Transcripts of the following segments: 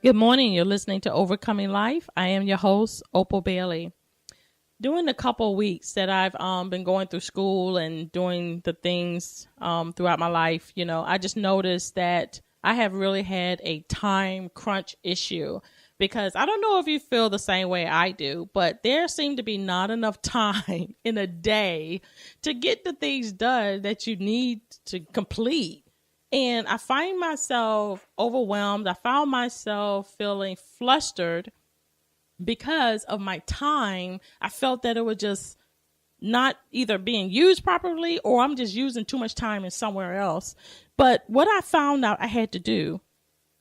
Good morning. You're listening to Overcoming Life. I am your host, Opal Bailey. During the couple weeks that I've been going through school and doing the things throughout my life, I just noticed that I have really had a time crunch issue because I don't know if you feel the same way I do, but there seemed to be not enough time in a day to get the things done that you need to complete. And I find myself overwhelmed. I found myself feeling flustered because of my time. I felt that it was just not either being used properly or I'm just using too much time in somewhere else. But what I found out I had to do,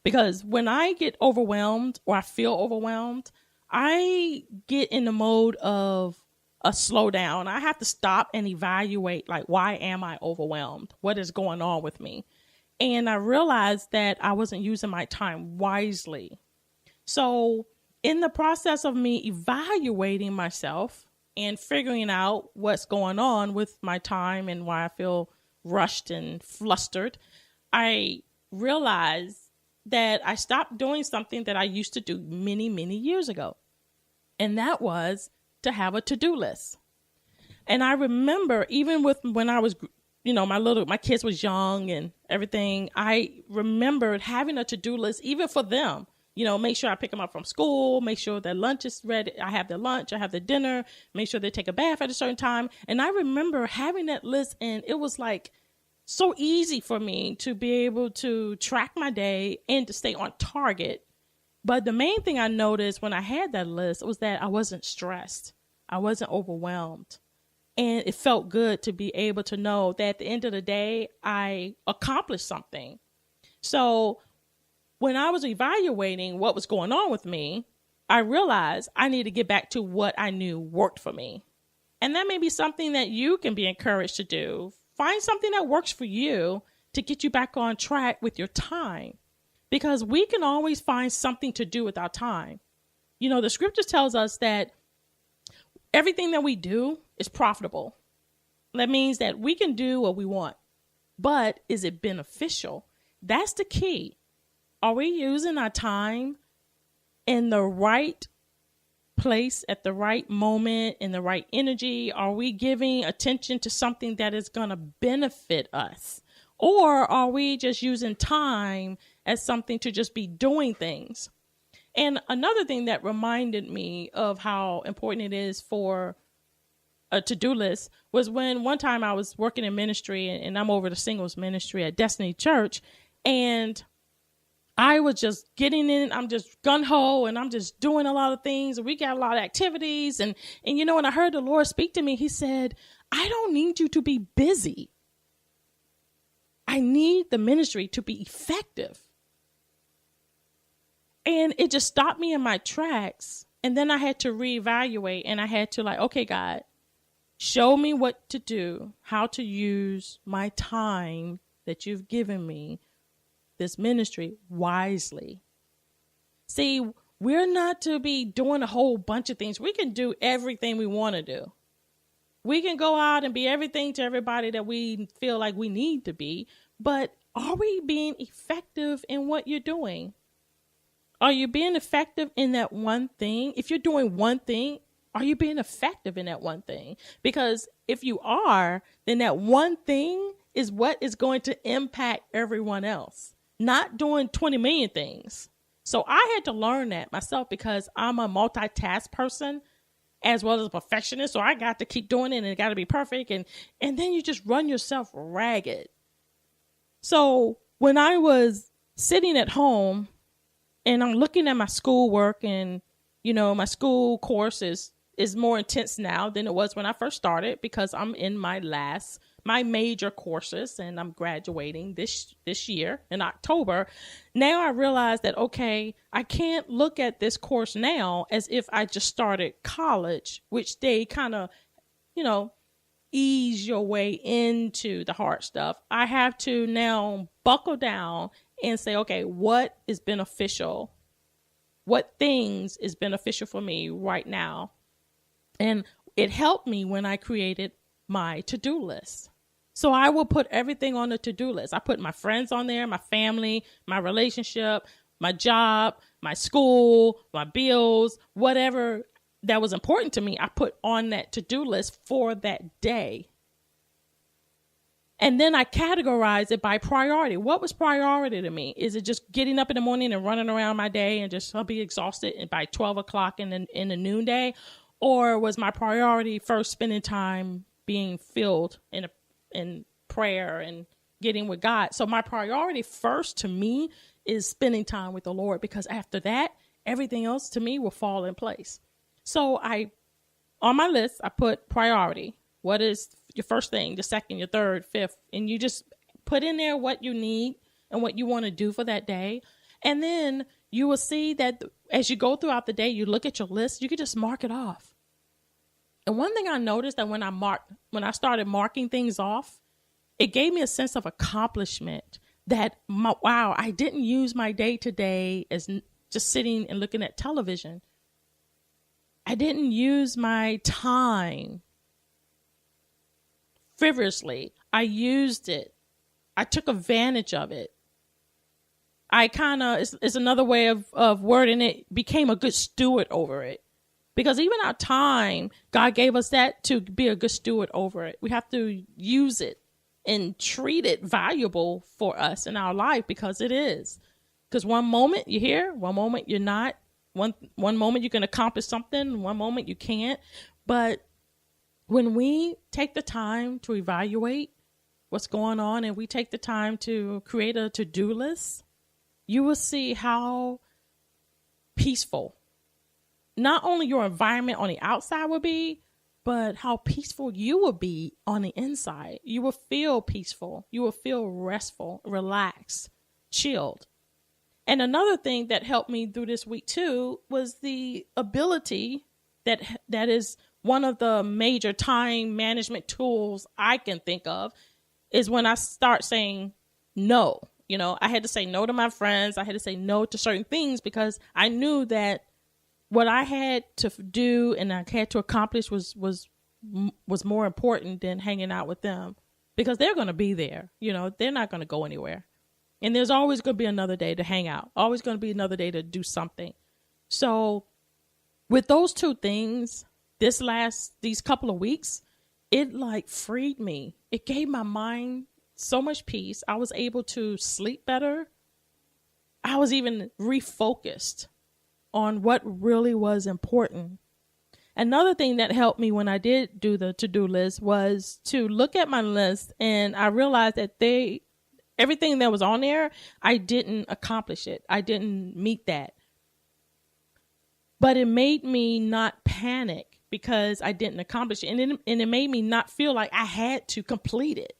because when I get overwhelmed or I feel overwhelmed, I get in the mode of a slowdown. I have to stop and evaluate, like, why am I overwhelmed? What is going on with me? And I realized that I wasn't using my time wisely. So in the process of me evaluating myself and figuring out what's going on with my time and why I feel rushed and flustered, I realized that I stopped doing something that I used to do many, many years ago. And that was to have a to-do list. And I remember even with when I was my kids was young and everything, I remembered having a to-do list, even for them, make sure I pick them up from school, make sure their lunch is ready. I have their lunch, I have their dinner, make sure they take a bath at a certain time. And I remember having that list, and it was like so easy for me to be able to track my day and to stay on target. But the main thing I noticed when I had that list was that I wasn't stressed. I wasn't overwhelmed. And it felt good to be able to know that at the end of the day, I accomplished something. So when I was evaluating what was going on with me, I realized I need to get back to what I knew worked for me. And that may be something that you can be encouraged to do. Find something that works for you to get you back on track with your time, because we can always find something to do with our time. The scriptures tells us that everything that we do is profitable. That means that we can do what we want, but is it beneficial? That's the key. Are we using our time in the right place at the right moment, in the right energy? Are we giving attention to something that is going to benefit us? Or are we just using time as something to just be doing things? And another thing that reminded me of how important it is for a to-do list was when one time I was working in ministry, and I'm over the singles ministry at Destiny Church, and I was just getting in. I'm just gung-ho, and I'm just doing a lot of things. We got a lot of activities. And when I heard the Lord speak to me, he said, I don't need you to be busy. I need the ministry to be effective. And it just stopped me in my tracks. And then I had to reevaluate, and I had to okay, God, show me what to do, how to use my time that you've given me, this ministry, wisely. See, we're not to be doing a whole bunch of things. We can do everything we want to do. We can go out and be everything to everybody that we feel like we need to be. But are we being effective in what you're doing? Are you being effective in that one thing? If you're doing one thing, are you being effective in that one thing? Because if you are, then that one thing is what is going to impact everyone else, not doing 20 million things. So I had to learn that myself because I'm a multitask person as well as a perfectionist. So I got to keep doing it, and it got to be perfect. And then you just run yourself ragged. So when I was sitting at home and I'm looking at my schoolwork, and, my school course is more intense now than it was when I first started, because I'm in my major courses, and I'm graduating this year in October. Now I realize that, okay, I can't look at this course now as if I just started college, which they kind of, ease your way into the hard stuff. I have to now buckle down and say, okay, what is beneficial? What things is beneficial for me right now? And it helped me when I created my to-do list. So I will put everything on the to-do list. I put my friends on there, my family, my relationship, my job, my school, my bills, whatever that was important to me, I put on that to-do list for that day. And then I categorize it by priority. What was priority to me? Is it just getting up in the morning and running around my day and just I'll be exhausted by 12 o'clock in the noonday? Or was my priority first spending time being filled in prayer and getting with God? So my priority first to me is spending time with the Lord, because after that, everything else to me will fall in place. So on my list, I put priority. What is your first thing, your second, your third, fifth? And you just put in there what you need and what you want to do for that day. And then you will see that as you go throughout the day, you look at your list, you can just mark it off. And one thing I noticed that when I started marking things off, it gave me a sense of accomplishment that, wow, I didn't use my day to day as just sitting and looking at television. I didn't use my time frivolously. I used it. I took advantage of it. I kind of, is another way of wording it, became a good steward over it. Because even our time, God gave us that to be a good steward over it. We have to use it and treat it valuable for us in our life, because it is. Because one moment you're here, one moment you're not. One moment you can accomplish something, one moment you can't. But when we take the time to evaluate what's going on and we take the time to create a to-do list, you will see how peaceful not only your environment on the outside will be, but how peaceful you will be on the inside. You will feel peaceful. You will feel restful, relaxed, chilled. And another thing that helped me through this week too was the ability that is one of the major time management tools I can think of, is when I start saying no. You know, I had to say no to my friends. I had to say no to certain things because I knew that what I had to do and I had to accomplish was more important than hanging out with them, because they're going to be there. You know, they're not going to go anywhere. And there's always going to be another day to hang out, always going to be another day to do something. So with those two things, these couple of weeks, it like freed me. It gave my mind so much peace. I was able to sleep better. I was even refocused on what really was important. Another thing that helped me when I did do the to-do list was to look at my list, and I realized that everything that was on there, I didn't accomplish it. I didn't meet that. But it made me not panic because I didn't accomplish it. And it made me not feel like I had to complete it.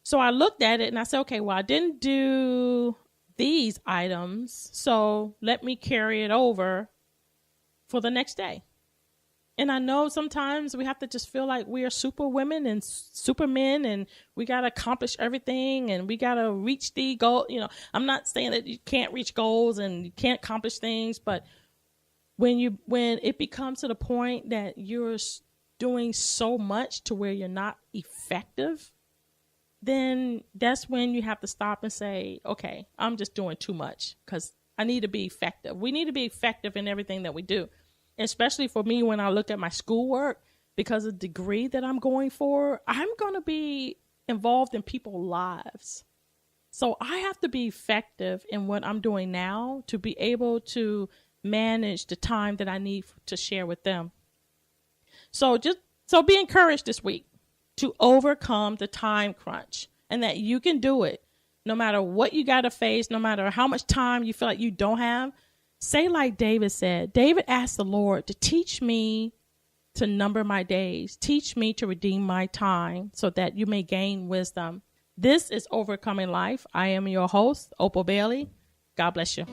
So I looked at it and I said, okay, well, I didn't do these items, so let me carry it over for the next day. And I know sometimes we have to just feel like we are super women and supermen and we got to accomplish everything and we got to reach the goal. You know, I'm not saying that you can't reach goals and you can't accomplish things, but when it becomes to the point that you're doing so much to where you're not effective, then that's when you have to stop and say, okay, I'm just doing too much because I need to be effective. We need to be effective in everything that we do. Especially for me, when I look at my schoolwork, because of the degree that I'm going for, I'm going to be involved in people's lives. So I have to be effective in what I'm doing now to be able to manage the time that I need to share with them. So be encouraged this week to overcome the time crunch, and that you can do it no matter what you got to face, no matter how much time you feel like you don't have. Say like David said. David asked the Lord to teach me to number my days. Teach me to redeem my time so that you may gain wisdom. This is Overcoming Life. I am your host, Opal Bailey. God bless you.